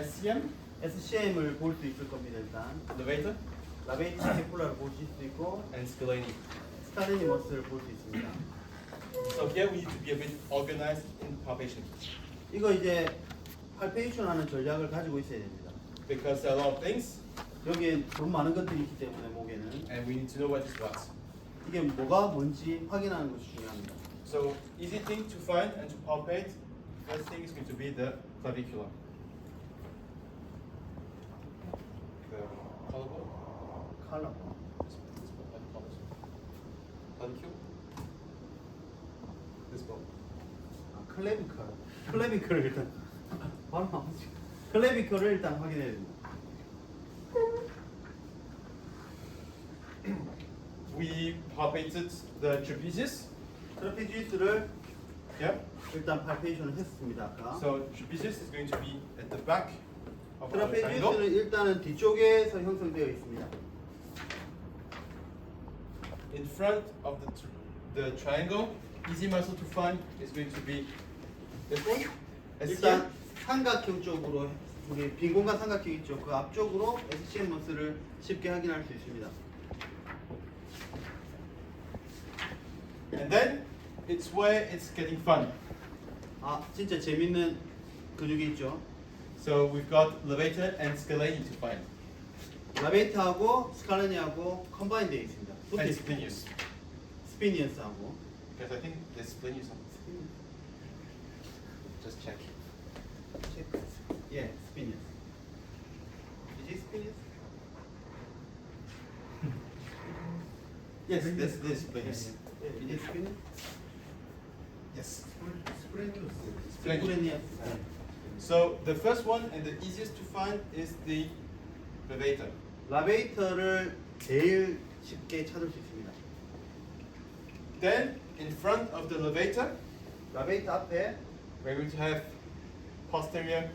SCM, SCM을 볼 수 있을 겁니다. 일단 levator, 라베이트 스캐폴라를 보실 수 있고 and scalene. 스카레니 머스를 볼 수 있습니다. So here we need to be a bit organized in palpation 이거 이제 팔페이션 하는 전략을 가지고 있어야 됩니다. because there are a lot of things, 여기에 너무 많은 것들이 있기 때문에 목에는 and we need to know what is what. 이게 뭐가 뭔지 확인하는 것이 중요합니다. So easy thing to find and to palpate. First thing is going to be the clavicular. The collarbone. 칼라. This bone, how do you call this? Clavicule. This bone. 아, 클레비컬을 일단 바로 나오지. 클레비컬을 일단 확인해야 됩니다. We palpated the trapezius. 트라피지스를 Yeah. 일단 팔페이션을 했습니다. 아까. So trapezius is going to be at the back of our triangle. 트라피지스는 일단은 뒤쪽에서 형성되어 있습니다. In front of the triangle, easy muscle to find is going to be this one. 일단 삼각형 쪽으로 우리 빈 공간 삼각형 있죠. 그 앞쪽으로 SCM 머스를 쉽게 확인할 수 있습니다. And then it's where it's getting fun. 아 진짜 재밌는 근육이 있죠. So we've got levator and scalene to find. 라베이트하고 스칼레니하고 컴바인 되어 있습니다. And splenius. 스피니어스하고. Because I think there's splenius on this. Just check. 예, 스피니어스. Is it 스피니어스? Yes, this splenius. Is it 스피니어스? Yes. 스플레니어스. So the first one and the easiest to find is the levator. 라베이터를 제일 쉽게 찾을 수 있습니다. Then in front of the levator, 라베이터 앞에 we're going to have posterior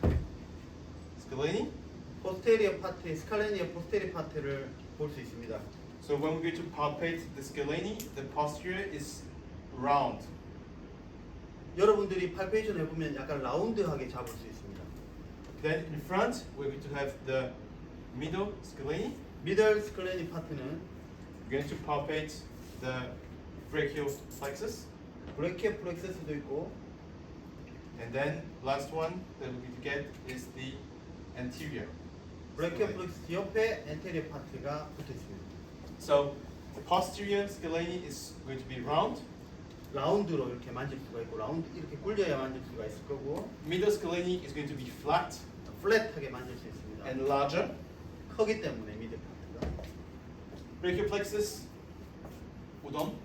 scalene. 포스테리어 파트, 스칼레니아 포스테리어 파트를 볼 수 있습니다. So when we're going to palpate the scalene, the posterior is round. 여러분들이 팔페이션 해보면 약간 라운드하게 잡을 수 있습니다. Then in front, we're going to have the middle scalene. 미들 스칼레니 파트는 We're going to palpate the brachial plexus. 브레키어 플렉서스도 있고 And then last one that we're going to get is the anterior. 브레키어 scalene. 플렉서스 옆에 엔테리어 파트가 붙어 있습니다. So the posterior scalene is going to be round. 라운드로 이렇게 만질 수가 있고 라운드 이렇게 굴려야 만질 수가 있을 거고 Middle scalene is going to be flat 플랫하게 만질 수 있습니다. and larger. 크기 때문에 미들 파트가 Brachial plexus, udon.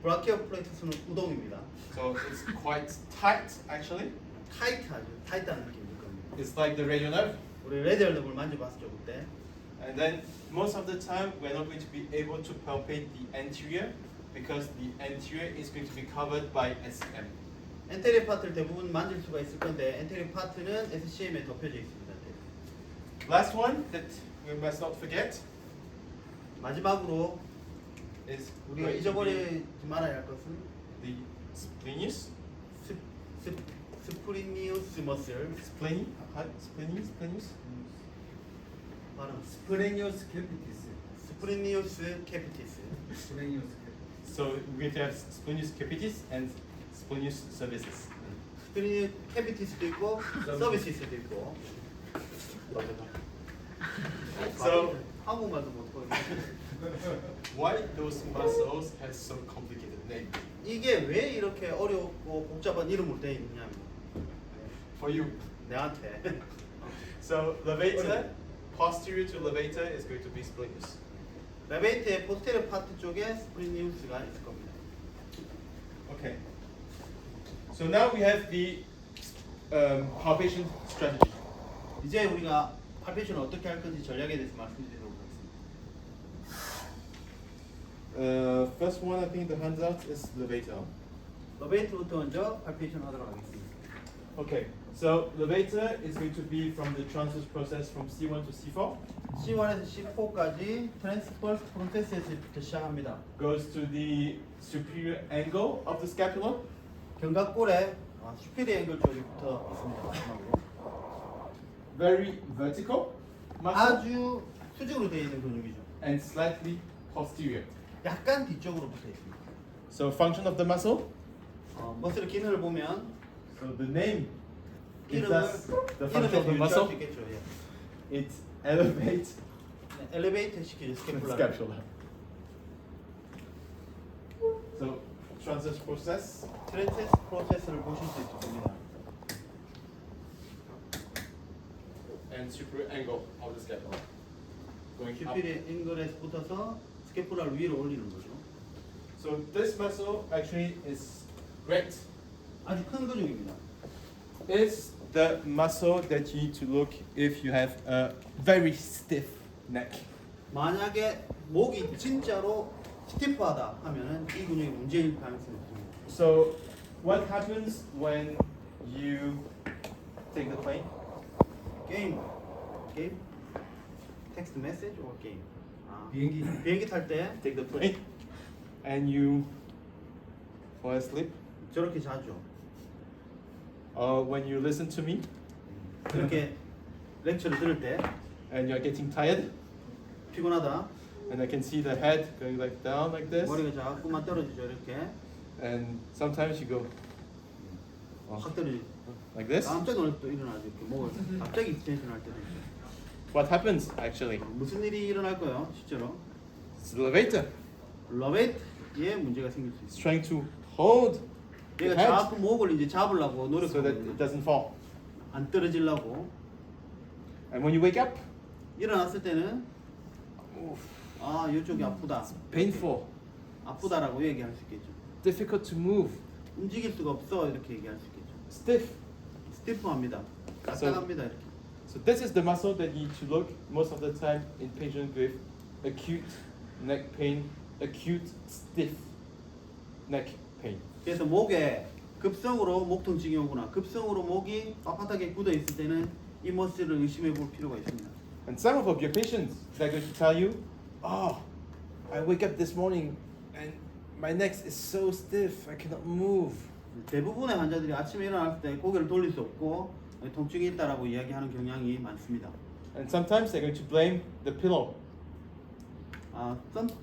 브라키어 플렉서스는 우동입니다. So it's quite tight actually. 타이트하죠. 타이트한 느낌일 겁니다. It's like the radial nerve. 우리 레디얼 럽을 만져봤죠 그때. And then most of the time we're not going to be able to palpate the anterior because the anterior is going to be covered by SCM. 엔테리어 파트를 대부분 만질 수가 있을 건데 엔테리어 파트는 SCM에 덮여져 있습니다. Last one that we must not forget 마지막으로 is 우리가 going to be 잊어버리지 말아야 할 것은 the splenius. 스프리니우스 머슬 Splenius. 발음 스프레니오스 캐피티스. 스프리니우스 캐피티스. 스프레니오스 캐피티스. So we're going to have splenius capitis and splenius cervicis. 스프리니우스 캐피티스도 있고 서비스도 있고 So 한국말도 못하고 why those muscles have so complicated name? 이게 왜 이렇게 어렵고 복잡한 이름으로 되어 있느냐 For you. 내한테 So levator, posterior to levator is going to be splenius. 레베이트의 포스테리어 파트 쪽에 스프리니우스가 있을 겁니다. Okay. So now we have the palpation strategy. 이제 우리가 팔페이션을 어떻게 할 건지 전략에 대해서 말씀드리도록 하겠습니다. First one, I think the handout is levator. 레베이트부터 먼저 팔페이션 하도록 하겠습니다. Okay. So levator is going to be from the transverse process from C1 to C4. C1에서 C4까지 트랜스퍼스 프로세스에서부터 시작합니다. Goes to the superior angle of the scapula. 견갑골에 슈피리 앵글 쪽부터 있습니다. 마지막으로. very vertical muscle 아주 수직으로 되어 있는 근육이죠. and slightly posterior. 약간 뒤쪽으로 붙어 있습니다. So function of the muscle. 머슬의 기능을 보면 So the name gives 이름을 us the function of the 이름에서 유추할 수 muscle. 있겠죠. 예. It elevates 엘리베이터 시키죠. the 스캐폴라. scapula. So transverse process. 트랜세스 프로세스를 보실 수 있습니다. And superior angle of the scapula. Going up. 큐필의 앵글에서 붙어서 스캐폴라를 위로 올리는 거죠. So this muscle actually is great. 아주 큰 근육입니다. It's the muscle that you need to look if you have a very stiff neck. 만약에 목이 진짜로 스티프하다 하면은 이 근육이 문제일 가능성이 있습니다. So what happens when you take the plane? 게임, 텍스트 메시지 or 게임. 비행기 탈 때 Take the plane and you fall asleep. 저렇게 자죠. Or when you listen to me 그렇게 렉처를 들을 때 and you're getting tired 피곤하다. and I can see the head going like down like this 머리가 자꾸만 떨어지죠. 이렇게 and sometimes you go 확 떨어지. like this. 깜짝 놀라서 또 일어나죠. 이렇게 목을 갑자기 익스텐션할 때도 있죠. What happens actually? 무슨 일이 일어날까요? 실제로 It's the elevator. 러베트에 문제가 생길 수 It's 있어요. trying to hold the 얘가 head 자꾸 목을 이제 잡으려고 so that it 노력하거든요. doesn't fall. 안 떨어지려고. And when you wake up, 일어났을 때는 oof, 아 이쪽이 아프다. painful, 아프다라고 얘기할 수 있겠죠. difficult to move, 움직일 수가 없어 이렇게 얘기할 수 있겠죠. stiff. 스티프합니다. 까딱합니다. 이렇게. So this is the muscle that you need to look most of the time in patients with acute neck pain, acute stiff neck pain. 그래서 목에 급성으로 목 통증이 오거나 급성으로 목이 빳빳하게 굳어 있을 때는 이 머슬을 의심해 볼 필요가 있습니다. And some of your patients, they're going to tell you, oh, I wake up this morning and my neck is so stiff, I cannot move. 대부분의 환자들이 아침에 일어났을 때 고개를 돌릴 수 없고 통증이 있다라고 이야기하는 경향이 많습니다. And sometimes they're going to blame the pillow.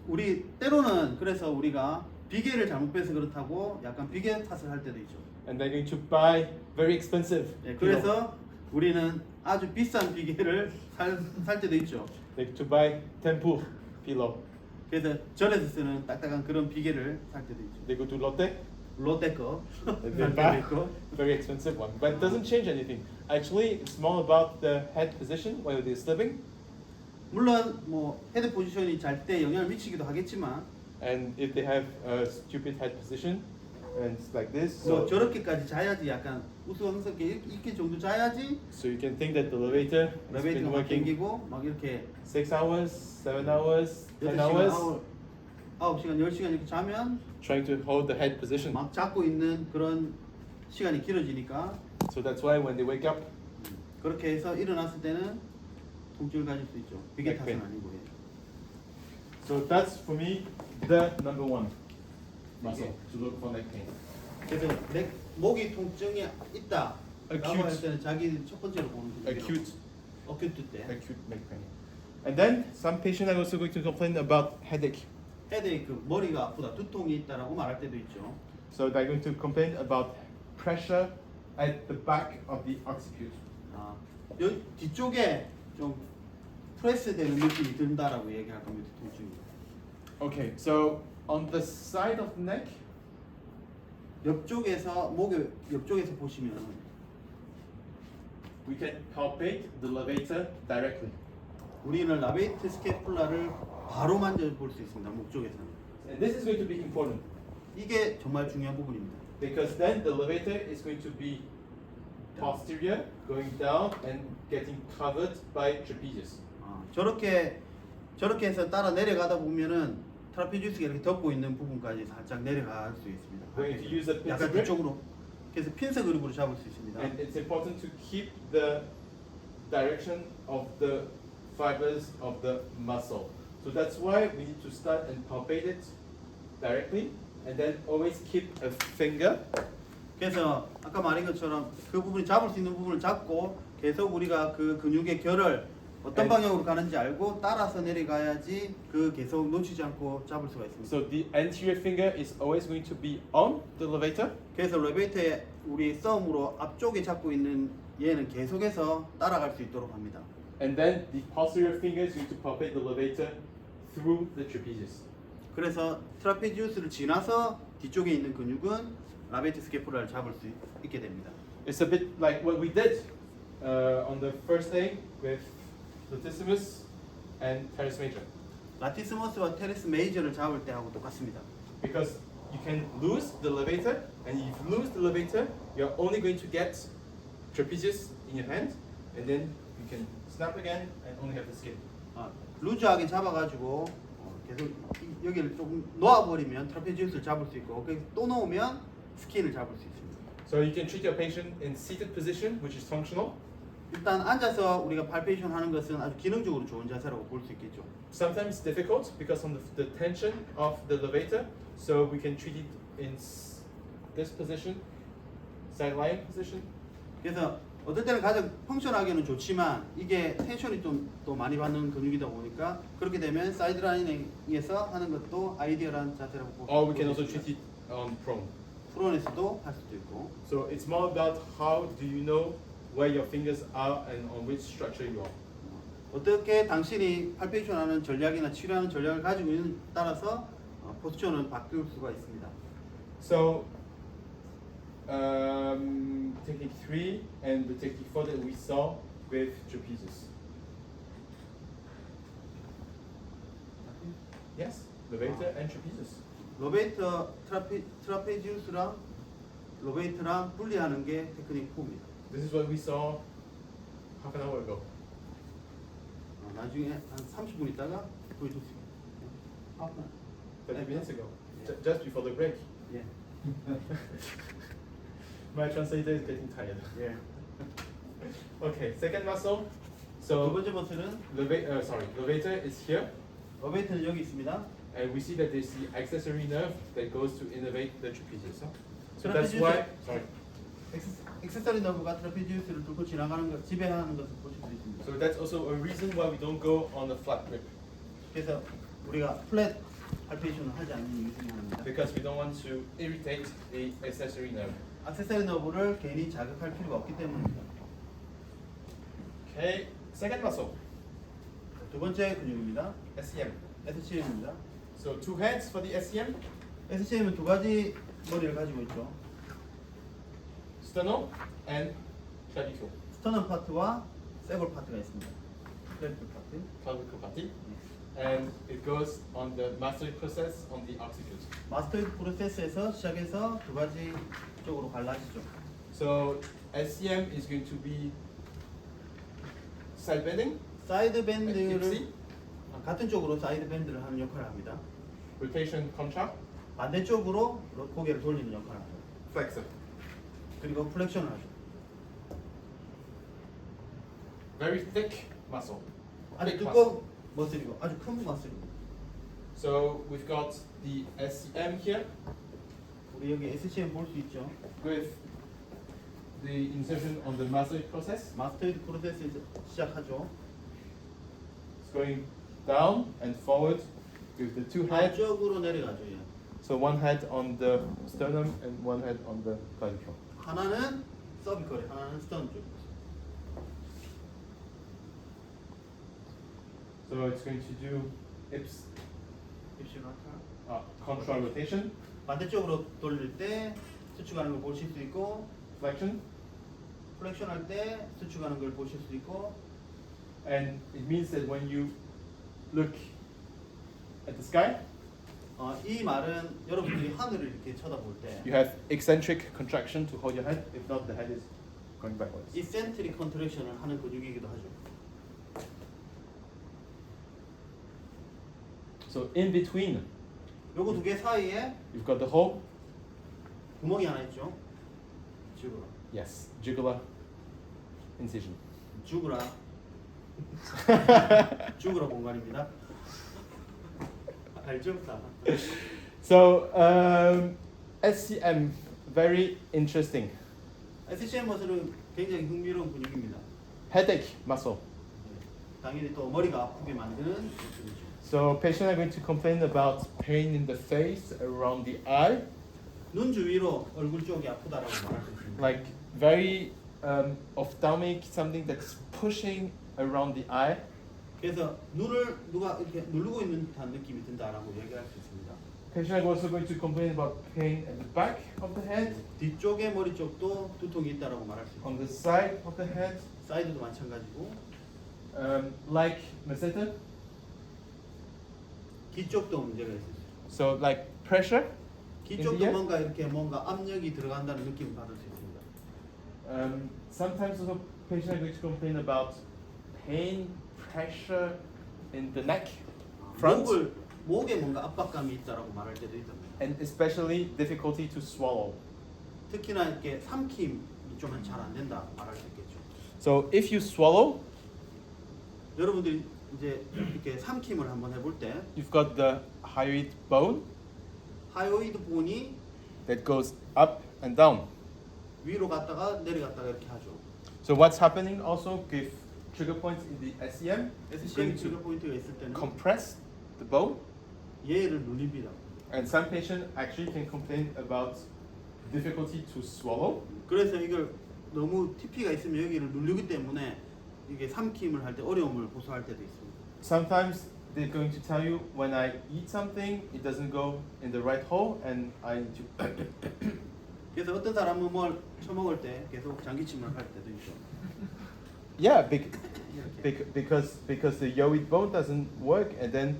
우리 때로는 그래서 우리가 비계를 잘못 빼서 그렇다고 약간 비계 탓을 할 때도 있죠. And they're going to buy very expensive pillow. 그래서 우리는 아주 비싼 비계를 살 때도 있죠. They're going to buy tempur pillow. 그래서 절에서 쓰는 딱딱한 그런 비계를 살 때도 있죠. They go to Lotte, 롯데 거 and 살 they 때도 buy 있고. very expensive one. But it doesn't change anything. Actually, it's more about the head position while they're sleeping. 물론 뭐 헤드 포지션이 잘 때 영향을 미치기도 하겠지만 And if they have a stupid head position, and it's like this, 뭐 so, 저렇게까지 자야지 약간 우스꽝스럽게 이렇게 정도 자야지 so you can think that the elevator has been 레베이터가 working 당기고 막 이렇게 6 hours, 7 hours, 10 8시간, hours, 9시간, 10시간 이렇게 자면 trying to hold the head position. 막 잡고 있는 그런 시간이 길어지니까 So that's why when they wake up, 그렇게 해서 일어났을 때는 통증을 가질 수 있죠. 비계 Neck pain. 탓은 아니고. 예. so that's for me the number one muscle to look for neck pain. 그래서 목이 통증이 있다. 라고 Acute. 할 때는 자기 첫 번째로 보는 게 Acute 어큐트 때 acute neck pain. And then some patients are also going to complain about headache. 헤드에이크 머리가 아프다 두통이 있다라고 말할 때도 있죠. So they're going to complain about pressure at the back of the occiput. 뒤쪽에 좀 프레스되는 느낌이 든다라고 얘기할 겁니다. 통증이. Okay, so on the side of the neck, 옆쪽에서 목의 옆쪽에서 보시면 we can palpate the levator directly. 우리는 라베이트 스캐폴라를 바로 만져볼 수 있습니다. 목 쪽에서는. And this is going to be important 이게 정말 중요한 부분입니다. because then the levator is going to be posterior, going down and getting covered by trapezius. 저렇게 해서 따라 내려가다 보면은 트라피지우스가 이렇게 덮고 있는 부분까지 살짝 내려갈 수 있습니다. Going to use a pincer 약간 grip. 뒤쪽으로. 그래서 핀서 그립으로 잡을 수 있습니다. And it's important to keep the direction of the fibers of the muscle. So that's why we need to start and palpate it directly, and then always keep a finger 그래서 아까 말한 것처럼 그 부분이 잡을 수 있는 부분을 잡고 계속 우리가 그 근육의 결을 어떤 And- 방향으로 가는지 알고 따라서 내려가야지 그 계속 놓치지 않고 잡을 수가 있습니다. So the anterior finger is always going to be on the levator, 그래서 레베이터에 우리 썸으로 앞쪽에 잡고 있는 얘는 계속해서 따라갈 수 있도록 합니다. and then the posterior finger is going to palpate the levator through the trapezius. 그래서 트라페지우스를 지나서 뒤쪽에 있는 근육은 라베이트 스캐폴라를 잡을 수 있게 됩니다. It's a bit like what we did on the first day with latissimus and teres major, 라티스머스와 테레스 메이저를 잡을 때 하고 똑같습니다. because you can lose the levator, and if you lose the levator, you're only going to get trapezius in your hand, and then you can snap again and only have the skin. 루즈하게 잡아가지고 계속 여기를 조금 놓아버리면 트라페지우스를 잡을 수 있고 또 놓으면 스킨을 잡을 수 있습니다. So you can treat your patient in seated position, which is functional. 일단 앉아서 우리가 팔페이션 하는 것은 아주 기능적으로 좋은 자세라고 볼 수 있겠죠. Sometimes difficult because of the tension of the levator, so we can treat it in this position, side lying position. 그래서 어떨 때는 가장 펑션하기는 좋지만 이게 텐션이 좀 또 많이 받는 근육이다 보니까 그렇게 되면 사이드 라이닝에서 하는 것도 아이디어한 자세라고 볼 수 Or we can 있습니다. also treat it on prone. 프론에서도 할 수도 있고. So it's more about how do you know where your fingers are and on which structure you are. 어떻게 당신이 팔페이션 하는 전략이나 치료하는 전략을 가지고 있는 따라서 포지션은 바뀔 수가 있습니다. So technique 3 and the technique 4 that we saw with trapezius. Yes, levator and trapezius. 로베이터 트라페지우스랑 로베이터랑 분리하는 게 테크닉 4입니다. This is what we saw half an hour ago. 나중에 한 30분 있다가 보여줬습니다. 30 minutes ago, just before the break. 예. My translator is getting tired. 예. Okay, second muscle. 두 So 번째 버스는 levator is here, 로베이터는 여기 있습니다. and we see that there's the accessory nerve that goes to innervate the trapezius. Huh? So that's Trapezius- why. Sorry. 액세서리 너브가 트라페지우스를 뚫고 지나가는 것, 지배하는 것을 보실 수 있습니다. So that's also a reason why we don't go on a flat grip, 그래서 우리가 플랫 팔페이션을 하지 않는 이유 중에 하나입니다. because we don't want to irritate the accessory nerve. 액세서리 너브를 괜히 자극할 필요가 없기 때문입니다. Okay, second muscle, 두 번째 근육입니다. SCM. SCM입니다. So two heads for the SCM, SCM은 두 가지 머리를 가지고 있죠. sternal and clavicle. 스터넌 파트와 세골 파트가 있습니다. 클래비클 파트. Clavicle party, and it goes on the mastoid process on the occiput. 마스터이드 프로세스에서 시작해서 두 가지 쪽으로 갈라지죠. So SCM is going to be side bending, 사이드 밴드를 ipsy, 같은 쪽으로 사이드 밴드를 하는 역할을 합니다. rotation contra, 반대쪽으로 고개를 돌리는 역할을 하죠. flexor. 그리고 플렉션을 하죠. Very thick muscle. 아주 Big muscle. 두꺼운 머슬이고 아주 큰 머슬입니다. So we've got the SCM here 우리 여기 SCM 볼 수 있죠. with the insertion on the mastoid process. 마스터이드 프로세스에서 시작하죠. It's going down and forward with the two heads. 안쪽으로 내려가죠. 얘. So one head on the sternum and one head on the clavicle. 하나는 서비컬, 하나는 스턴 쪽. So it's going to do 입시라카. contra rotation, 반대쪽으로 돌릴 때 수축하는 걸 보실 수 있고, flexion, 플렉션 할 때 수축하는 걸 보실 수 있고, and it means that when you look at the sky, 이 말은 여러분들이 하늘을 이렇게 쳐다볼 때 you have eccentric contraction to hold your head. If not, the head is going backwards. 이센트릭 컨트랙션을 하는 근육이기도 하죠. So in between, 요거 두 개 사이에 you've got the hole. 구멍이 하나 있죠. 죽으라. Yes, jugular incision. 죽으라. 죽으라 공간입니다. 알죠? 다. So SCM, very interesting. SCM 머슬은 굉장히 흥미로운 근육입니다. headache muscle. 당연히 또 머리가 아프게 만드는 부분이죠. So patients are going to complain about pain in the face, around the eye, 눈 주위로 얼굴 쪽이 아프다라고 말할 수 있습니다. like very ophthalmic, something that's pushing around the eye. 그래서 눈을 누가 이렇게 누르고 있는 듯한 느낌이 든다라고 얘기할 수 있습니다. Patients are also going to complain about pain at the back of the head, 뒤쪽의 머리 쪽도 두통이 있다라고 말할 수 있습니다. on the side of the head, 사이드도 마찬가지고 like masseter. 뒤쪽도 문제가 있을 수 있습니다. So like pressure. 뒤쪽도 India? 뭔가 이렇게 뭔가 압력이 들어간다는 느낌을 받을 수 있습니다. Sometimes also patients are going to complain about pain, pressure in the neck, front, 목에 뭔가 압박감이 있다라고 말할 때도 있답니다. and especially difficulty to swallow. 특히나 이렇게 삼킴이 좀 잘 안 된다 말할 수 있겠죠. So if you swallow, 여러분들이 이제 이렇게 삼킴을 한번 해볼 때 you've got the hyoid bone 하이오이드 본이 that goes up and down. 위로 갔다가 내려갔다가 이렇게 하죠. So what's happening also with trigger points in the SEM is SCM going 트리거 to 포인트가 있을 때는 compress the bone, 얘를 눌립니다. and some patients actually can complain about difficulty to swallow. 그래서 이걸 너무 TP가 있으면 여기를 누르기 때문에 이게 삼킴을 할 때 어려움을 호소할 때도 있습니다. Sometimes they're going to tell you when I eat something, it doesn't go in the right hole, and I need to. 그래서 어떤 사람은 뭘 처먹을 때 계속 장기침을 할 때도 있죠. Yeah, because the hyoid bone doesn't work, and then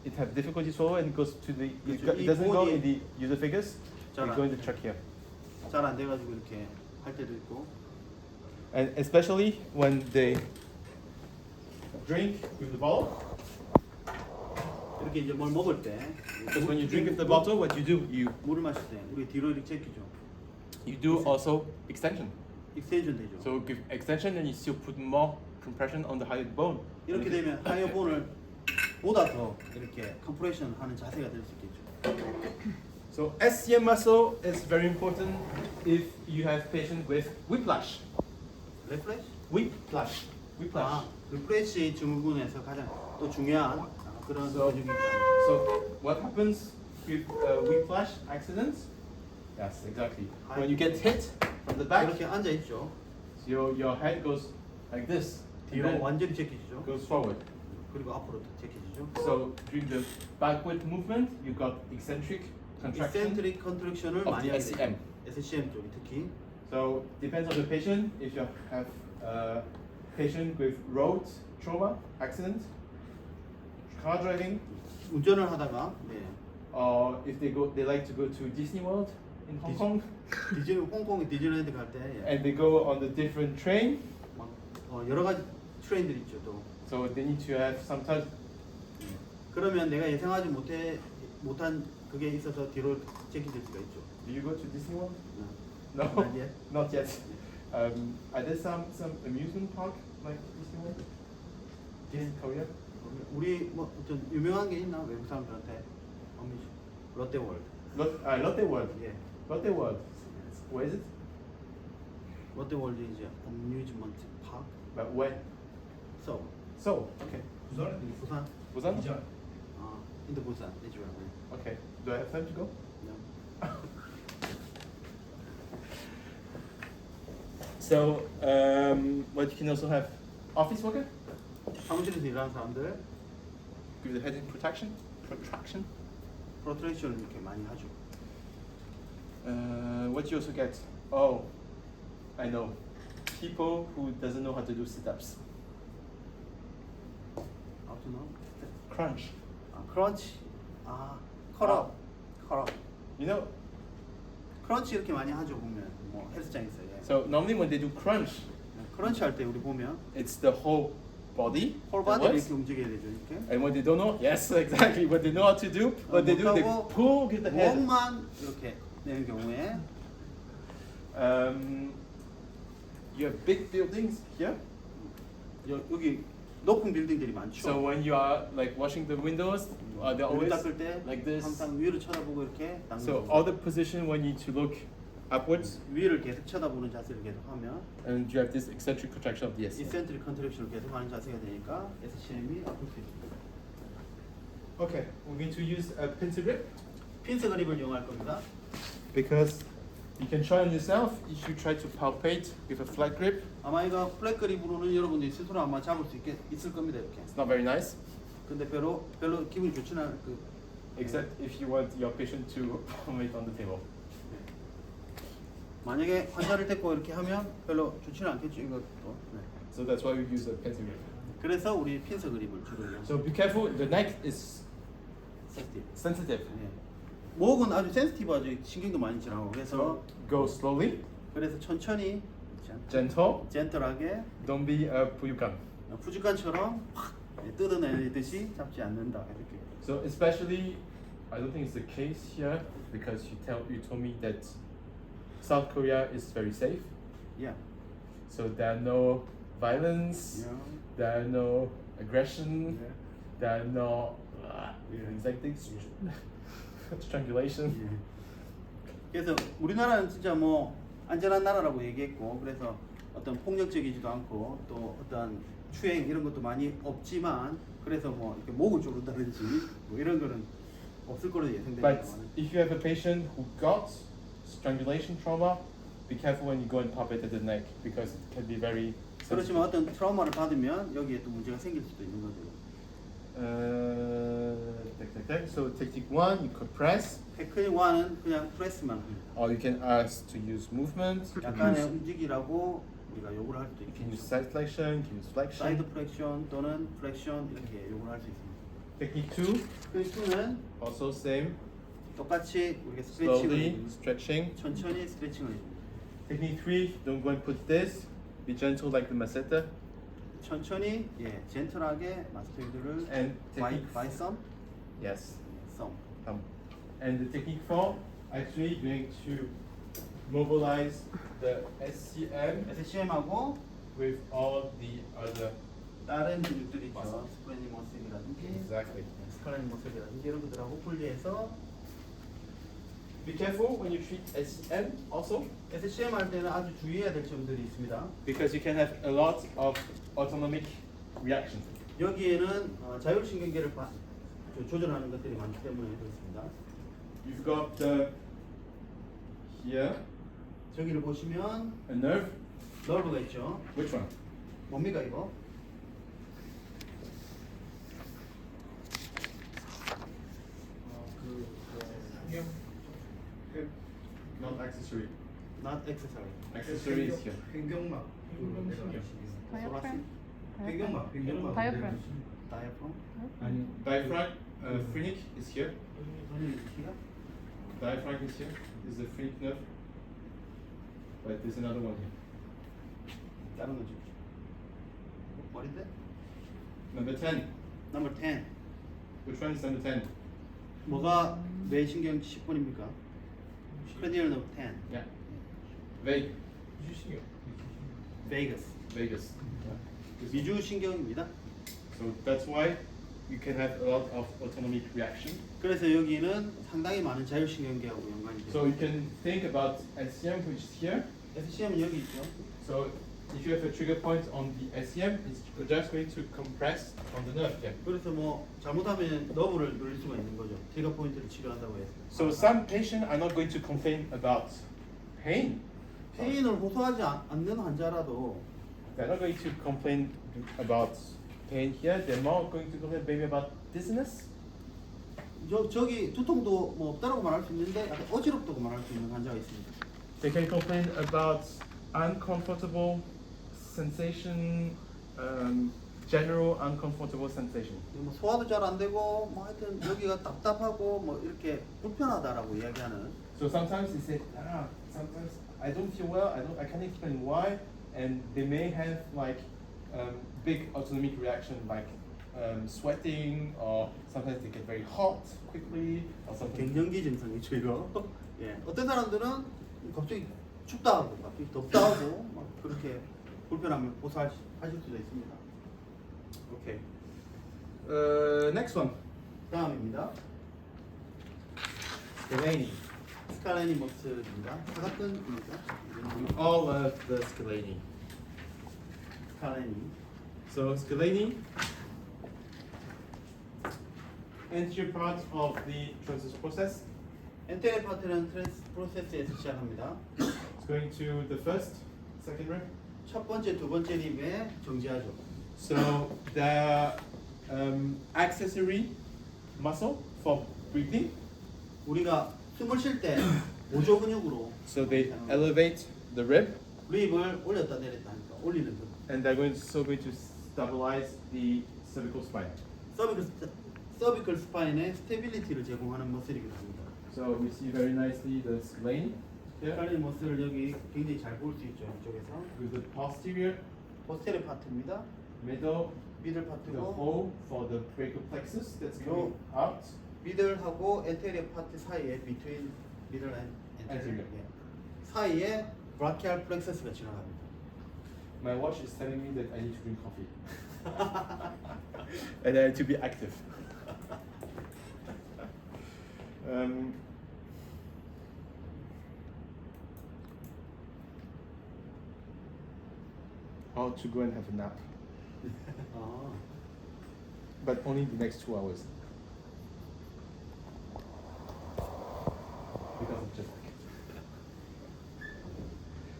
it have difficulty swallow, and it goes to the it doesn't go in the esophagus. It go in the trachea, 잘 안 돼가지고 이렇게 할 때도 있고. and especially when they drink with the bottle. 이렇게 이제 뭘 먹을 때 Because when you drink with the bottle, what you do, 물을 마실 때 우리 뒤로 이렇게 제끼죠. you do also extension. 익스텐션 되죠. So with extension, then you still put more compression on the hyoid bone. 이렇게 되면 하이어 본을 보다 더 이렇게 컴프레션 하는 자세가 될 수 있겠죠. So SCM muscle is very important if you have patient with whiplash. 레프레시? Whiplash. 아, 리프레시 증후군에서 가장 또 중요한 그런 So- 근육입니다. So what happens with whiplash accidents? Yes, exactly. When you get hit from the back, 이렇게 앉아 있죠. your head goes like this, and 뒤로 then 완전히 제끼죠. goes forward. 그리고 앞으로 제끼죠. So during the backward movement, you got eccentric contraction. 이센트릭 컨트랙션을 of 많이 the 하게 되죠. SCM. SCM 쪽이 특히. So depends on the patient. If you have a patient with road trauma accident, car driving, 운전을 하다가 네. or if they like to go to Disney World in Hong Kong, 홍콩 디즈니랜드 갈 때 and they go on the different train, 여러 가지 트레인들이 있죠 또. so they need to have sometimes. 그러면 내가 예상하지 못한 그게 있어서 뒤로 제끼질 수가 있죠. Do you go to Disney World? No. No, Not yet. not yet. Are there some amusement park like Disney World in Korea? 우리 뭐 좀 유명한 게 있나 외국 사람들한테? 롯데월드. Lotte World. 예. Lotte World. Where is it? 롯데월드 이제 어뮤즈먼트 파크. But where? 서울. Seoul. Okay. 부산. Busan? 인도 부산. 이주요. Okay. Do I have time to go? So, what you can also have office worker 사무실에서 일하는 사람들 with the head in protraction. 프로트랙션을 이렇게 많이 하죠. What you also get? Oh, I know. People who doesn't know how to do sit-ups. 아무튼 Crunch. 크런치. 컬업. 컬업. You know. 크런치 이렇게 많이 하죠 보면 뭐 헬스장에서. 예. So normally when they do crunch, 크런치 할 때 우리 보면 it's the whole body. 홀 that 바디를 works. 이렇게 움직여야 되죠 이렇게. And what they don't know, yes, exactly. What they know how to do, what they do, they 못하고 pull with the head. 몸만 이렇게 내는 경우에 You have big buildings here. 여기 높은 빌딩들이 많죠. So when you are like washing the windows, they're 물 always 닦을 때 like this. 항상 위를 쳐다보고 이렇게 닦는 So 거죠. all the position when you need to look upwards, 위를 계속 쳐다보는 자세를 계속 하면 and you have this eccentric contraction of the SCM. 이센트릭 컨트랙션을 계속 하는 자세가 되니까 SCM이 아플 수 있습니다. Okay, we're going to use a pincer grip 핀스 그립을 이용할 겁니다. because you can try on yourself if you try to palpate with a flat grip. 아마 이거 플랫 그립으로는 여러분들이 스스로 아마 잡을 수 있을 겁니다. 이렇게. It's not very nice, 근데 별로 기분이 좋지는 않을 그 except if you want your patient to palpate on the table. 만약에 환자를 데리고 이렇게 하면 별로 좋지는 않겠죠. 이것도. 네. So that's why we use a pincer grip. 그래서 우리 핀스 그립을 주로 이용합니다. So be careful, the neck is 센시티브. sensitive. 네. 목은 아주 센시티브하죠. 신경도 많이 지나고 그래서 Go slowly, 천천히 gentle, 젠틀하게 don't be a puyukan. 푸주간처럼 확 뜯어내듯이 잡지 않는다 이렇게. So especially, I don't think it's the case here because you told me that South Korea is very safe. Yeah. So there are no violence, Yeah. there are no aggression, Yeah. there are no Yeah. things like this, strangulation. 예. 그래서 우리나라는 진짜 뭐 안전한 나라라고 얘기했고 그래서 어떤 폭력적이지도 않고 또 어떤 추행 이런 것도 많이 없지만 그래서 뭐 이렇게 목을 조른다든지 뭐 이런 거는 없을 거로 But 예상됩니다. if you have a patient who got strangulation trauma, be careful when you go and palpate at the neck because it can be very 그렇지만 어떤 트라우마를 받으면 여기에 또 문제가 생길 수도 있는 거죠. So technique 1, you compress, 테크닉 1은 그냥 프레스만 합니다. or you can ask to use movement. 약간의 움직이라고 우리가 요구를 할 수도 You can use 있겠죠. side flexion, you can use 사이드 flexion. 프렉션 또는 프렉션 이렇게 요구를 할 수 있습니다. Technique 2, 테크닉 2는 also same, 똑같이 우리가 slowly 스트레칭을 stretching. 천천히 스트레칭을 해줍니다. Technique 3, don't go and put this, be gentle like the masseter. 천천히 젠틀하게 마스터이드를 And technique 바이 썸 Yes. 썸. And the technique 4, actually going to mobilize the SCM SCM하고 with all the other. 다른 근육들이 있죠. 맞아. 스프레닝 머슬이라든지 Exactly. 스크라닝 머슬이라든지 이런 것들하고 분리해서 Be careful when you treat SCM also, SCM 할 때는 아주 주의해야 될 점들이 있습니다. because you can have a lot of autonomic reaction. 여기에는 자율신경계를 조절하는 것들이 많기 때문에 그렇습니다. You've got here 저기를 보시면 a nerve. 너브가 있죠. Which one? 뭡니까 이거? Not accessory. Not accessory. Accessory is here. 횡격막. 다이어프램? 횡격막. 횡격막. 다이어프램. Diaphragm. 아니. Diaphragm, phrenic is here. 눈이 here. Diaphragm is here. This is the phrenic nerve. But there's another one here. 다른 거죠. 머리인데? Number 10. Number 10. Which one is number 10? 뭐가 뇌 신경 10번입니까? Cranial nerve 10. Yeah. Vague. 유신경. Vagus. Vagus. 미주 신경입니다. So that's why you can have a lot of autonomic reaction. 그래서 여기는 상당히 많은 자율신경계하고 연관이 돼요. So you can think about SCM, which is here. SCM은 여기 있죠. So if you have a trigger point on the SCM, it's just going to compress on the nerve here. 그래서 뭐 잘못하면 너브를 누릴 수가 있는 거죠. 트리거 포인트를 치료한다고 해서. So some patients are not going to complain about pain. 페인을 호소하지 않는 환자라도 They're not going to complain about pain here. They're more going to complain maybe about dizziness. 저기 두통도 뭐 없다라고 말할 수 있는데 약간 어지럽다고 말할 수 있는 환자가 있습니다. They can complain about uncomfortable sensation, general uncomfortable sensation. 뭐 소화도 잘 안 되고 뭐 하여튼 여기가 답답하고 뭐 이렇게 불편하다라고 이야기하는. So sometimes they say, sometimes I don't feel well. I can't explain why, and they may have like big autonomic reaction like sweating, or sometimes they get very hot quickly, or something. 갱년기 증상이죠 이거. 예. 어떤 사람들은 갑자기 춥다 하고 갑자기 덥다 하고 막 그렇게 불편함을 호소하실 수도 있습니다. Okay. Next one. 다음입니다. Delaney. 스칼레니 머슬입니다. 사각근입니다. All of the scalene. 스칼레니. So scalene, anterior part of the transverse process. 엔테리어 파트는 트랜스 프로세스에서 시작합니다. It's going to the first, second rib. 첫 번째, 두 번째 립에 정지하죠. So the accessory muscle for breathing. 우리가 숨을 쉴 때 보조 근육으로 So they elevate the rib, 립을 올렸다 내렸다 하니까 올리는 근. and they're going to stabilize the cervical spine. 서비컬 스파인의 스테빌리티를 제공하는 머슬이기도 합니다. So we see very nicely the scalene here 스칼레니 머슬을 여기 굉장히 잘 볼 수 있죠. 이쪽에서 with the posterior, 포스테리 파트입니다. middle, 미들 the 파트고 hole for the brachial plexus that's coming No. out. 미들하고 엔테리어 파트 사이에 between middle and anterior 사이에 브라키알 플렉서스가 지나갑니다. My watch is telling me that I need to drink coffee. And I need to be active. Or to go and have a nap, 아, but only the next 2 hours. Because of jet lag.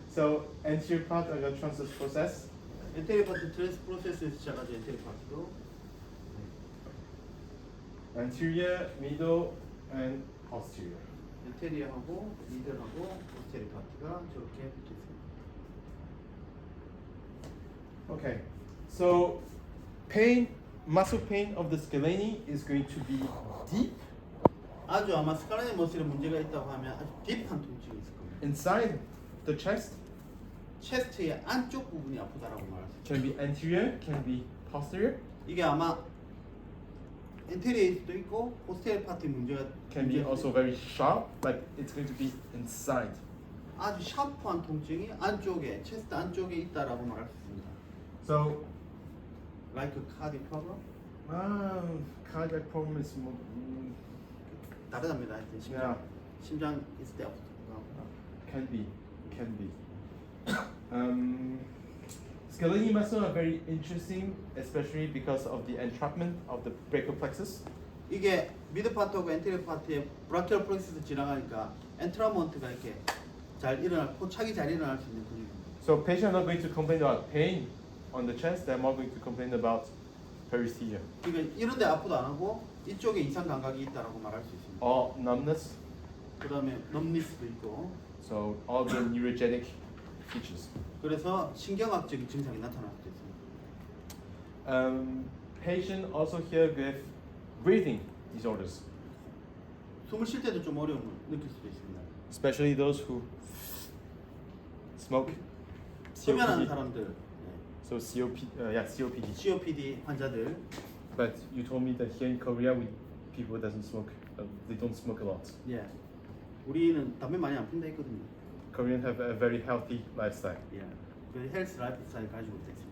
So anterior part of the transverse process. 엔테리어 파트 트랜스 프로세스에서 시작하죠. 엔테리어 파트도 Anterior, middle, and posterior. 엔테리어하고 미들하고 포스테리 파트가 저렇게 붙어 있습니다. Okay, so pain, muscle pain of the scalene is going to be deep 아주 아마 스칼레니 머슬에 문제가 있다고 하면 아주 딥한 통증이 있을 겁니다. inside the chest. 체스트의 안쪽 부분이 아프다라고 말할 수 있죠. Can be anterior, can be posterior, 이게 아마 엔테리어일 수도 있고 포스테리 파트의 문제가 can be also very sharp, but it's going to be inside. 아주 샤프한 통증이 안쪽에 체스트 안쪽에 있다라고 말할 수 있습니다. So, Like a cardiac problem? cardiac problem is more, 다르답니다. 하여튼 심장 Yeah. 심장 있을 때 아프고 can be. Scalene muscle are very interesting, especially because of the entrapment of the brachial plexus. 이게 미드 파트하고 엔테리어 파트에 브라키얼 플렉스에서 지나가니까 엔트라먼트가 이렇게 잘 일어날 포착이 잘 일어날 수 있는 근육입니다. So patients are not going to complain about pain on the chest, they're more going to complain about paresthesia 그러니까 이런 데 아프도 안 하고 이쪽에 이상 감각이 있다라고 말할 수 있습니다. or numbness. 그다음에 넘니스도 있고 So all the neurogenic features. 그래서 신경학적인 증상이 나타날 수도 있습니다. Patient also here with breathing disorders, 숨을 쉴 때도 좀 어려움을 느낄 수도 있습니다. especially those who smoke. 수면하는 COPD. 사람들, So COPD. COPD 환자들. But you told me that here in Korea, people doesn't smoke. They don't smoke a lot. 예. 우리는 담배 많이 안 핀다 했거든요. Koreans have a very healthy lifestyle. 예. 그 헬스 라이프 스타일 가지고 있습니다.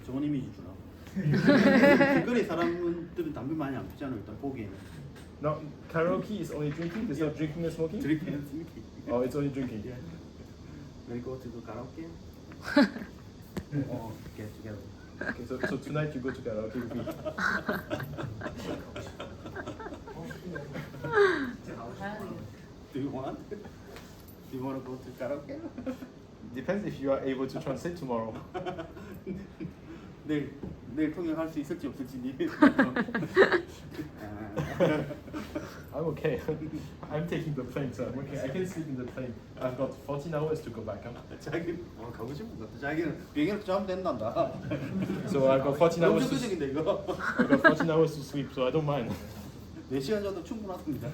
좋은 이미지 주라고. 길거리 사람들은 담배 많이 안 피잖아요. 일단 보기에는. Now, karaoke is only drinking. It's not drinking and smoking. Drinking and smoking. Oh, it's only drinking. Yeah. We go to the karaoke. Get together. Okay, so tonight you go to karaoke with me. Do you want? Do you want to go to karaoke? Depends if you are able to translate tomorrow. 내일 통역할 수 있을지 없을지 니. I'm okay. I'm taking the plane, so I'm okay. I can sleep in the plane. I've got 14 hours to go back. 자기 가고 싶은 것 같아. 자기는 비행기를 자면 된단다. So I've got 14 hours. 엄청 끄적인데 이거. I've got 14 hours to sleep, so I don't mind. 4시간 정도 충분하습니다.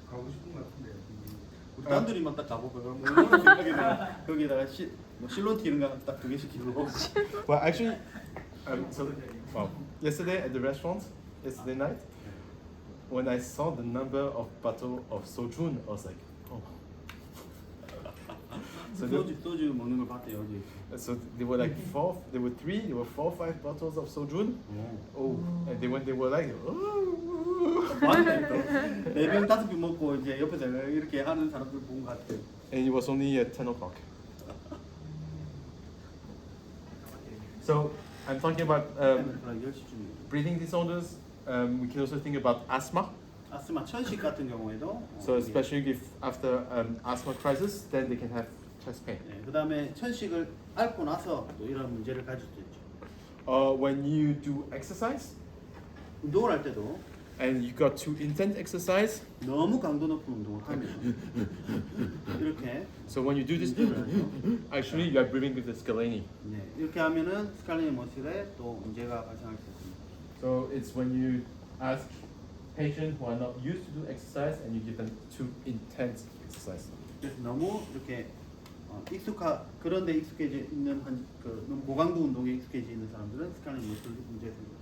가고 싶은 것 같은데. 우리 단둘이만 딱 가볼까 그럼 뭐 이런 생각에다가 거기다가 뭐 실론티 이런 거 딱 2개씩 기르고. Well, actually, yesterday at the restaurant, yesterday night, when I saw the number of bottle of sojun, I was like, oh. So, the- 소주 먹는 걸 봤대요 어제. so there were like there were 5 bottles of soju. Oh, and they were like, 맞네. 4병 5병 먹고 이제 옆에서 이렇게 하는 사람들 본 것 같아요. and it was only at 10 o'clock. So I'm talking about 10시쯤. breathing disorders. We can also think about asthma. 아스마 천식 같은 경우에도 So especially if after asthma crisis, then they can have chest pain. 네, 그다음에 천식을 앓고 나서 또 이런 문제를 가질 수 있죠. When you do exercise 운동을 할 때도 and you got too intense exercise, 너무 강도 높은 운동을 하면 이렇게 so when you do this, actually you are breathing with the scalene. 네, 이렇게 하면은 스칼리니 머슬에 또 문제가 발생할 수 있습니다. So it's when you ask patients who are not used to do exercise and you give them too intense exercise. 그래서 너무 이렇게 그런데 익숙해져 있는 너무 고강도 운동에 익숙해져 있는 사람들은 스칼리니 머슬 문제가 생깁니다.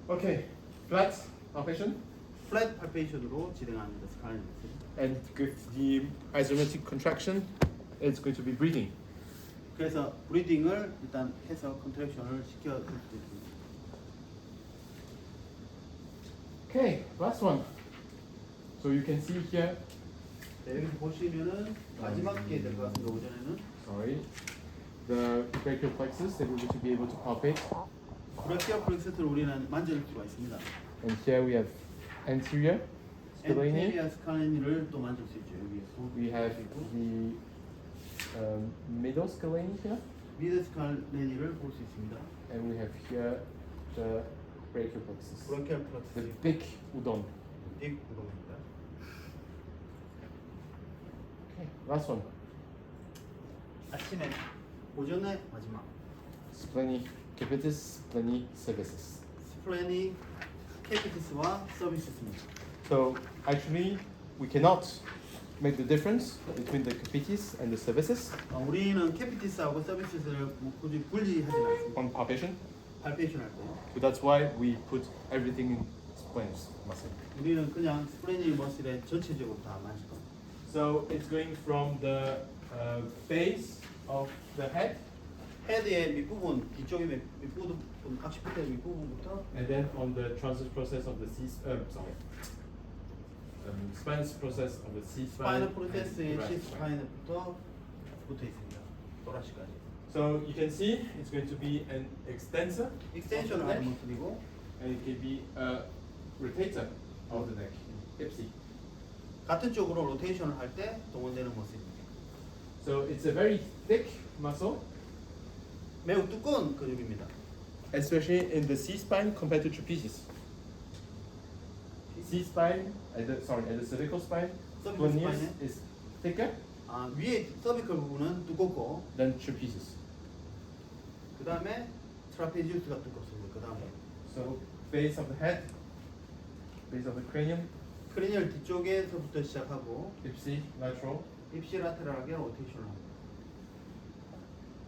Okay, flat palpation. 플랫 팔페이션으로 진행합니다. 스칼리니 머슬. And with the isometric contraction, it's going to be breathing. 그래서 브리딩을 일단 해서 컨트랙션을 시켜줄 수 있습니다. Okay, last one. So you can see here, 네, 여기 보시면은 마지막 게 될 것 같습니다. 오전에는 sorry, the brachial plexus that we're going to be able to palpate. 브레키얼 플렉스를 우리는 만질 수가 있습니다. And here we have anterior scalene. 엔테리아 스칼리니를 또 만질 수 있죠. 여기에서 We have the middle scalene here. 미드 스칼리니를 볼 수 있습니다. And we have here the brachial plexus. 브레키얼 The 플렉스 big udon. 빅 구동입니다. Okay, last one. 아침에 오전에 마지막 Splenic capitis, splenic cervicis. 스플레니 캐피티스와 서비스입니다. So actually, we cannot make the difference between the capitis and the cervicis 우리는 캐피티스하고 서비스를 굳이 분리하지 않습니다. on palpation. 팔페이션 할 때. So that's why we put everything in splenic muscle. 우리는 그냥 스플레니 머슬에 전체적으로 다 만질 겁니다. So it's going from the base of the head 헤드의 밑부분, 뒤쪽의 밑부분, 악시피텔 밑부분부터 and then on the transverse process of the spinous process of the C spine. 스파이널 프로세스의 C 스파인부터 붙어 있습니다. 도라시까지. So you can see it's going to be an extensor 익스텐션을 하는 모습이고 and it can be a rotator of the neck, ipsi. 같은 쪽으로 로테이션을 할 때 동원되는 모습입니다. So it's a very thick muscle, 매우 두꺼운 근육입니다. especially in the C spine compared to trapezius. C spine, at the cervical spine, cervical splenius spine is thicker 위에 서비컬 부분은 두껍고 than trapezius. 그 다음에 트라페지우스가 두껍습니다. 그 다음에 So base of the head, base of the cranium, 크리니얼 뒤쪽에서부터 시작하고 ipsi lateral. 입시라테랄하게 로테이션을 합니다.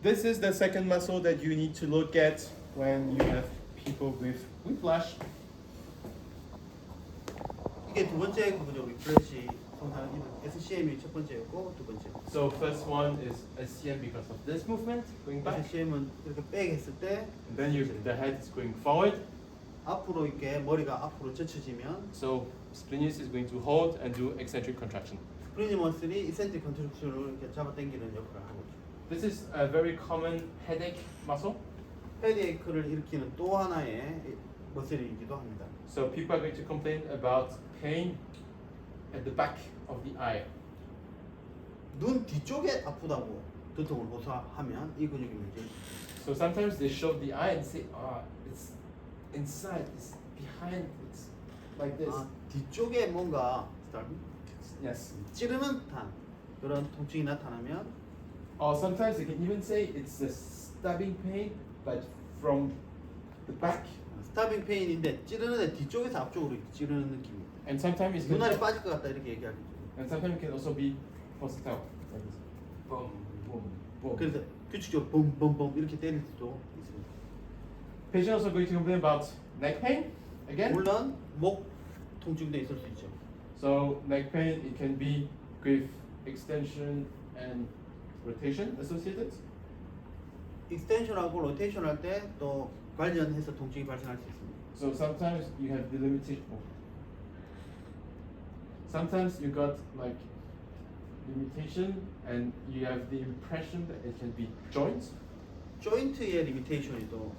This is the second muscle that you need to look at when you have people with whiplash. 이게 두 번째 부분이죠. 리프레시 통상 SCM이 첫 번째였고 두 번째. So first one is SCM because of this movement going back. SCM은 이렇게 백 했을 때 And then the head is going forward. 앞으로 이렇게 머리가 앞으로 젖혀지면 So splenius is going to hold and do eccentric contraction. 프리니 머슬이 이센트릭 컨트랙션을 이렇게 잡아당기는 역할을 하고 있죠. This is a very common headache muscle. 헤드에이크를 일으키는 또 하나의 머슬이기도 합니다. So people are going to complain about pain at the back of the eye. 눈 뒤쪽에 아프다고 두통을 호소하면 이 근육이 문제입니다. So sometimes they show the eye and say, it's inside, it's behind, it's like this. 뒤쪽에 뭔가 Yes. 찌르는 듯한 그런 통증이 나타나면 Or sometimes they can even say it's a stabbing pain, but from the back. 스타빙 페인인데 찌르는데 뒤쪽에서 앞쪽으로 이렇게 찌르는 느낌입니다. And sometimes it's 눈알이 빠질 것 같다 이렇게 얘기하겠죠. and sometimes it can also be versatile. Like this. Boom, boom, boom. 그래서 규칙적으로 bombombom 이렇게 때릴 수도 있습니다. Patient also going to complain about neck pain again. 물론 목 통증도 있을 수 있죠. So neck pain, it can be with extension and rotation associated. 익스텐션하고 로테이션 할 때 또 관련해서 통증이 발생할 수 있습니다. So sometimes you have the limitation. Sometimes you got like limitation, and you have the impression that it can be joints. 조인트의 리미테이션이 또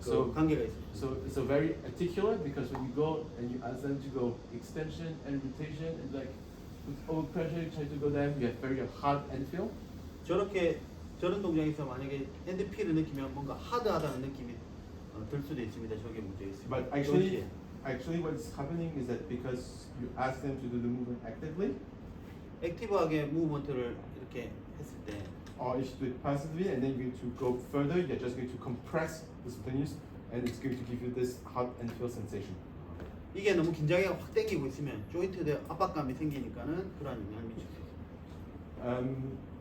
So- 관계가 있습니다. So it's a very articulate because when you go and you ask them to go extension and rotation, and like with overpressure you try to go down, you have very hard end feel. 저렇게 저런 동작에서 만약에 엔드피를 느끼면 뭔가 하드하다는 느낌이 들 수도 있습니다. 저게 문제 있습니다. But actually what's happening is that because you ask them to do the movement actively, 액티브하게 무브먼트를 이렇게 했을 때 or if you do it passively and then you're going to go further, you're just going to compress the splenius and it's going to give you this hard end feel sensation. 이게 너무 긴장이 확 당기고 있으면 조인트에 압박감이 생기니까는 그러한 영향을 미칠 수 있습니다.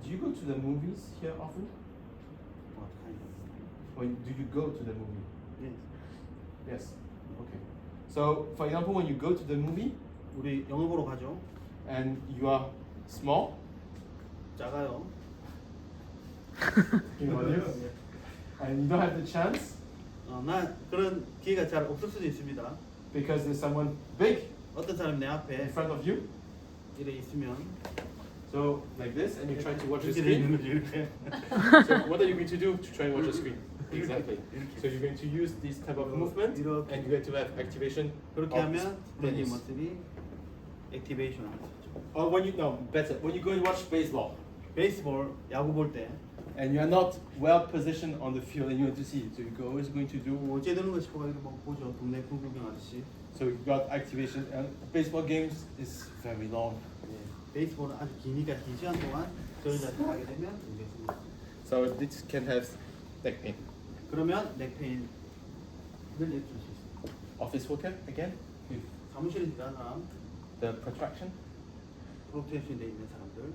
Do you go to the movies here often? When do you go to the movie? 네. Yes. Okay. So, for example, when you go to the movie 우리 영화 보러 가죠. and you are small, 작아요. and you don't have the chance 나 그런 기회가 잘 없을 수도 있습니다. because there's someone big 어떤 사람이 내 in 앞에 front of you. 이래 있으면 So, like this, and you try to watch the 이렇게 돼 있는 screen. 거지 이렇게. So, what are you going to do to try and watch the screen? Exactly. So, you're going to use this type of movement, 이렇게. and you're going to have activation. 그렇게 of 하면 브레디 splenius. 머슬이 액티베이션 할수 있죠. Or when you no better when you go and watch baseball. 베이스볼 야구 볼 때 And you are not well positioned on the field, and you want to see it. So you're always going to do. 어째 되는 거 싶어 가지고 막 보죠. 동네 불구경 아저씨. So you got activation. And baseball games is very long. 네. 베이스볼은 아주 기니까 긴 시간 동안 저를 잡고 가게 되면 되겠습니다. So this can have neck pain. 그러면 넥페인을 느낄 수 있습니다. Office worker again with 사무실에 일하는 사람, the protraction. 프로테이션 돼 있는 사람들,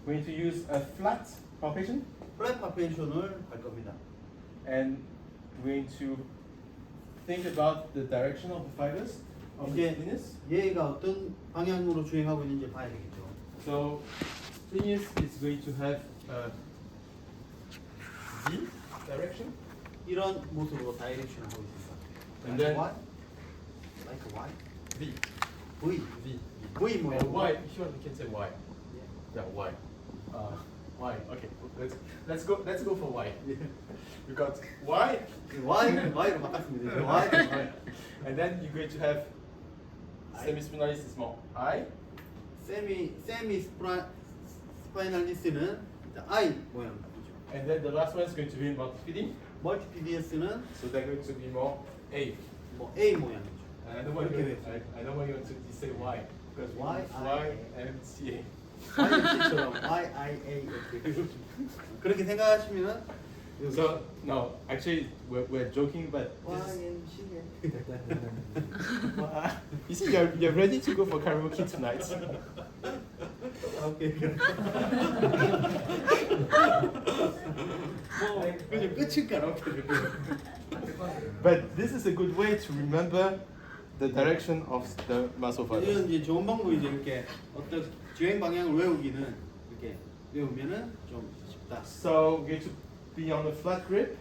We're going to use a flat palpation, 플랫 파페이션을 할 겁니다. and we're going to think about the direction of the fibers of the 이제 splenius. 얘가 어떤 방향으로 주행하고 있는지 봐야 되겠죠. So splenius is going to have a V direction. 이런 모습으로 다이렉션 하고 있습니다. And then- Y, like Y, V. V, V. V Or 모양. Y. If you want, you can say Y. Yeah, Y. Y. Okay. Let's go for Y. You got Y, Y로 바꿨습니다. Y, and then you're going to have semispinalis is more I, 세미 스파이널리스는 I 모양이죠. and then the last one is going to be multifidi. 멀티피디어스는 So they're going to be more A. 뭐 A 모양이죠. And I don't want Okay, you. I don't want you to say Y because Y, Y and C A. YMC처럼 YIA 그렇게 생각하시면은 So no, actually we're joking, but this is, YMCA you see you're ready to go for karaoke tonight. 오케이 뭐 그냥 끝일까요? But this is a good way to remember the direction of the muscle 이런 fibers. 이제 좋은 방법이죠. 이렇게 어떤 주행 방향을 외우기는 이렇게 외우면은 좀 쉽다. So we're going to be on a flat grip,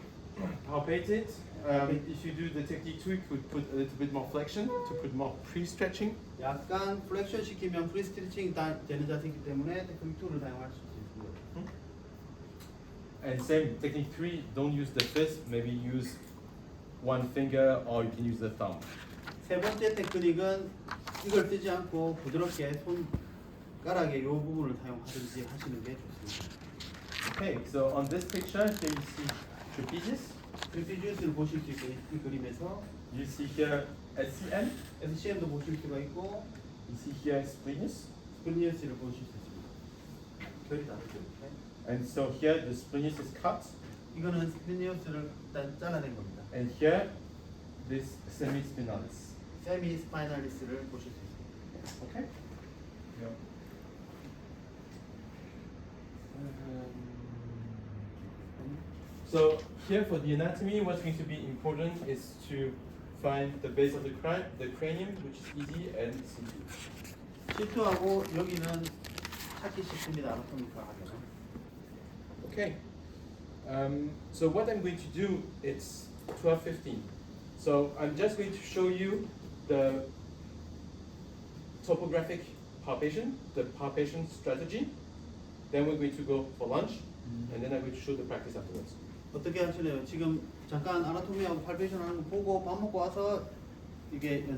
palpate it. If you do the technique 2, you could put a little bit more flexion to put more pre-stretching. 약간 플렉션 시키면 프리 스트레칭 되는 자세이기 때문에 테크닉 2를 사용할 수 있습니다. And same technique 3, don't use the fist, maybe use one finger or you can use the thumb. 세 번째 테크닉은 이걸 쓰지 않고 부드럽게 손가락의 이 부분을 사용하든지 하시는 게 좋습니다. Okay, so on this picture, here you see trapezius. 트리피지우스를 보실 수 있고 이 그림에서 You see here SCM. SCM도 보실 수가 있고 You see here splenius. 스플리어스를 보실 수 있습니다. 결이 다르죠. And so here the splenius is cut. 이거는 스플리어스를 일단 잘라낸 겁니다. And here, this semispinalis. 세미 스파이널리스를 보실 수 있습니다. Okay? Yeah. So here for the anatomy, what's going to be important is to find the base of the cranium, which is easy and simple. C2하고 여기는 찾기 쉽습니다. 아나토미과 하면. Okay. So what I'm going to do, it's 12:15. So I'm just going to show you the topographic palpation, the palpation strategy. Then we're going to go for lunch, and then I'm going to show the practice afterwards. 어떻게 하실래요? 지금 잠깐 아나토미하고 팔페이션 하는 거 보고 밥 먹고 와서 이게